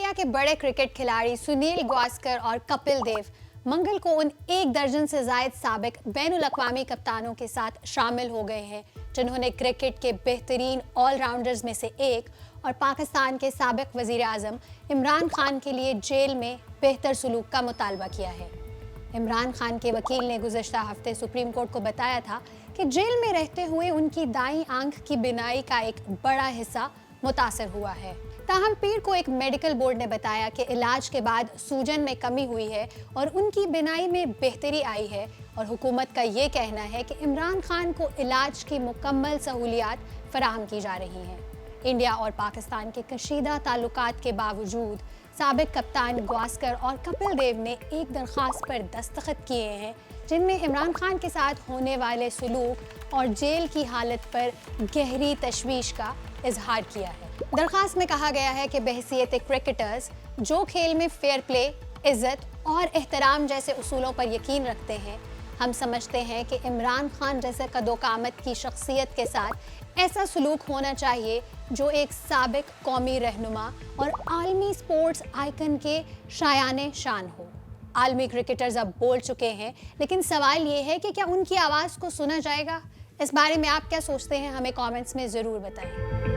India के बड़े cricket खिलाड़ी सुनील गावस्कर और कपिल देव मंगल को उन 1 दर्जन से जायद साबिक बैनुल-अक़वामी कप्तानों के साथ शामिल हो गए हैं जिन्होंने क्रिकेट के बेहतरीन ऑलराउंडर्स में से एक और पाकिस्तान के साबिक वज़ीर आज़म इमरान खान के लिए जेल में बेहतर सलूक का मुतालबा किया है। इमरान खान के वकील ने गुज़श्ता हफ्ते सुप्रीम कोर्ट को बताया था कि जेल में रहते हुए उनकी दाईं आंख की बिनाई का एक बड़ा हिस्सा मुतासर हुआ है। ताहम पीर को एक मेडिकल बोर्ड ने बताया कि इलाज के बाद सूजन में कमी हुई है और उनकी बिनाई में बेहतरी आई है और हुकूमत का ये कहना है कि इमरान खान को इलाज की मुकम्मल सहूलियात फराहम की जा रही हैं। इंडिया और पाकिस्तान के कशीदा ताल्लुकात के बावजूद साबिक कप्तान गावस्कर और कपिल देव ने एक दरख्वास्त पर दस्तखत किए हैं जिनमें इमरान खान के साथ होने वाले सलूक और जेल की हालत पर गहरी तशवीश का इजहार किया है। दरख्वास्त में कहा गया है कि बहसीयत क्रिकेटर्स जो खेल में फेयर प्ले, इज्जत और एहतराम जैसे उसूलों पर यकीन रखते हैं, हम समझते हैं कि इमरान खान जैसे कदो-कामत की शख्सियत के साथ ऐसा सलूक होना चाहिए जो एक साबिक कौमी रहनुमा और आलमी स्पोर्ट्स आइकन के शायाने शान हो। आलमी क्रिकेटर्स अब बोल चुके हैं, लेकिन सवाल ये है कि क्या उनकी आवाज़ को सुना जाएगा? इस बारे में आप क्या सोचते हैं? हमें कमेंट्स में ज़रूर बताएं।